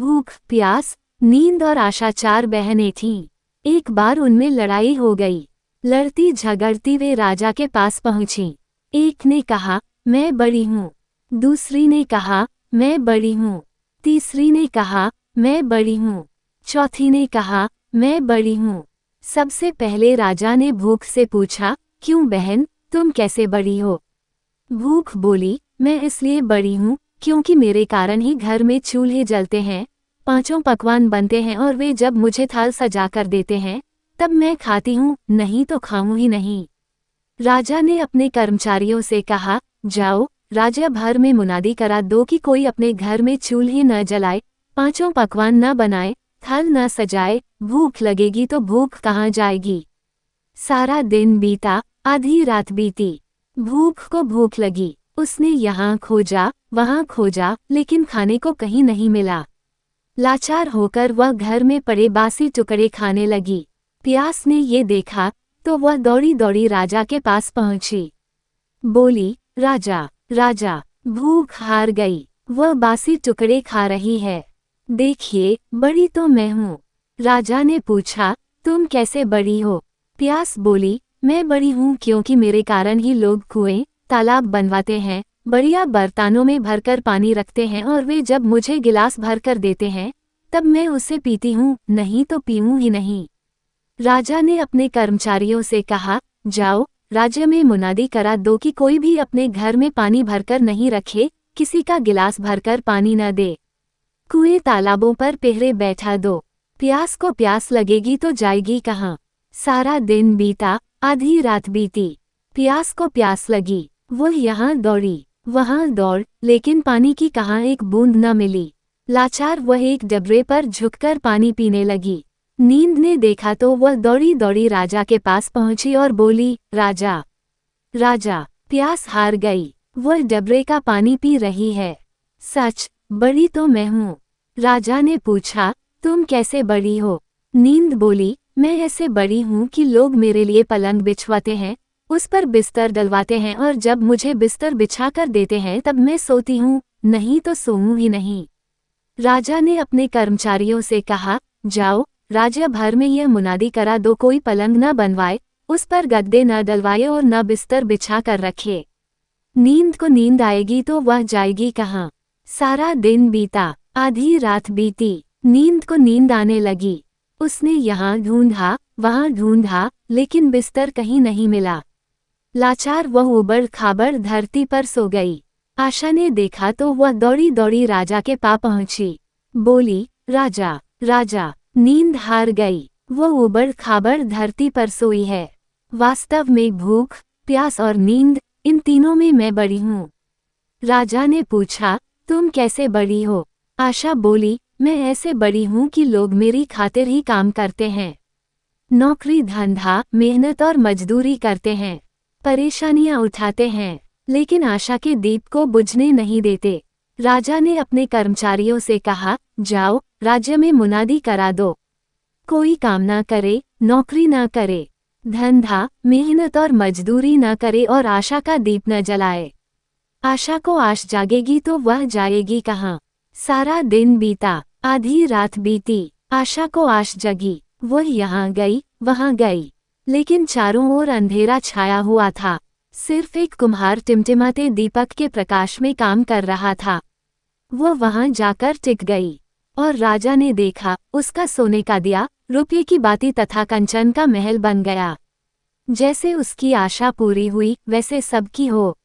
भूख, प्यास, नींद और आशा 4 बहनें थीं। एक बार उनमें लड़ाई हो गई। लड़ती झगड़ती वे राजा के पास पहुंचीं। एक ने कहा, मैं बड़ी हूँ। दूसरी ने कहा, मैं बड़ी हूँ। तीसरी ने कहा, मैं बड़ी हूँ। चौथी ने कहा, मैं बड़ी हूँ। सबसे पहले राजा ने भूख से पूछा, क्यों बहन, तुम कैसे बड़ी हो? भूख बोली, मैं इसलिए बड़ी हूँ क्योंकि मेरे कारण ही घर में चूल्हे जलते हैं, 5 पकवान बनते हैं और वे जब मुझे थाल सजा कर देते हैं तब मैं खाती हूँ, नहीं तो खाऊं ही नहीं। राजा ने अपने कर्मचारियों से कहा, जाओ, राज्य भर में मुनादी करा दो कि कोई अपने घर में चूल्हे न जलाए, 5 पकवान न बनाए, थाल न सजाए, भूख लगेगी तो भूख कहाँ जाएगी। सारा दिन बीता, आधी रात बीती। भूख को भूख लगी। उसने यहाँ खोजा, वहाँ खोजा, लेकिन खाने को कहीं नहीं मिला। लाचार होकर वह घर में पड़े बासी टुकड़े खाने लगी। प्यास ने ये देखा तो वह दौड़ी दौड़ी राजा के पास पहुंची। बोली, राजा, राजा, भूख हार गई, वह बासी टुकड़े खा रही है। देखिए, बड़ी तो मैं हूँ। राजा ने पूछा, तुम कैसे बड़ी हो? प्यास बोली, मैं बड़ी हूँ क्योंकि मेरे कारण ही लोग कुएं, तालाब बनवाते हैं, बढ़िया बर्तनों में भरकर पानी रखते हैं और वे जब मुझे गिलास भरकर देते हैं तब मैं उसे पीती हूँ, नहीं तो पीऊँ ही नहीं। राजा ने अपने कर्मचारियों से कहा, जाओ, राज्य में मुनादी करा दो कि कोई भी अपने घर में पानी भरकर नहीं रखे, किसी का गिलास भरकर पानी न दे। कुएं तालाबों पर पहरे बैठा दो। प्यास को प्यास लगेगी तो जाएगी कहाँ। सारा दिन बीता, आधी रात बीती। प्यास को प्यास लगी, वो यहाँ दौड़ी, वहाँ दौड़, लेकिन पानी की कहाँ एक बूंद न मिली। लाचार वह एक डबरे पर झुककर पानी पीने लगी। नींद ने देखा तो वह दौड़ी दौड़ी राजा के पास पहुंची और बोली, राजा, राजा, प्यास हार गई, वह डबरे का पानी पी रही है। सच, बड़ी तो मैं हूँ। राजा ने पूछा, तुम कैसे बड़ी हो? नींद बोली, मैं ऐसे बड़ी हूँ कि लोग मेरे लिए पलंग बिछवाते हैं, उस पर बिस्तर डलवाते हैं और जब मुझे बिस्तर बिछा कर देते हैं तब मैं सोती हूँ, नहीं तो सोऊं ही नहीं। राजा ने अपने कर्मचारियों से कहा, जाओ, राज्य भर में यह मुनादी करा दो कोई पलंग न बनवाए, उस पर गद्दे न डलवाए और न बिस्तर बिछा कर रखे। नींद को नींद आएगी तो वह जाएगी कहाँ। सारा दिन बीता, आधी रात बीती, नींद को नींद आने लगी। उसने यहाँ ढूंढा, वहाँ ढूंढा, लेकिन बिस्तर कहीं नहीं मिला। लाचार वह उबड़ खाबड़ धरती पर सो गई। आशा ने देखा तो वह दौड़ी दौड़ी राजा के पास पहुंची। बोली, राजा, राजा, नींद हार गई, वह उबड़ खाबड़ धरती पर सोई है। वास्तव में भूख, प्यास और नींद, इन तीनों में मैं बड़ी हूँ। राजा ने पूछा, तुम कैसे बड़ी हो? आशा बोली, मैं ऐसे बड़ी हूँ कि लोग मेरी खातिर ही काम करते हैं। नौकरी धंधा, मेहनत और मजदूरी करते हैं, परेशानियां उठाते हैं, लेकिन आशा के दीप को बुझने नहीं देते। राजा ने अपने कर्मचारियों से कहा, जाओ, राज्य में मुनादी करा दो, कोई काम ना करे, नौकरी ना करे, धंधा, मेहनत और मजदूरी न करे और आशा का दीप न जलाए। आशा को आश जागेगी तो वह जाएगी कहाँ। सारा दिन बीता, आधी रात बीती, आशा को आश जगी, वह यहाँ गई, वहाँ गई, लेकिन चारों ओर अंधेरा छाया हुआ था। सिर्फ एक कुम्हार टिमटिमाते दीपक के प्रकाश में काम कर रहा था। वह वहाँ जाकर टिक गई और राजा ने देखा, उसका सोने का दिया, रुपये की बाती तथा कंचन का महल बन गया। जैसे उसकी आशा पूरी हुई, वैसे सबकी हो।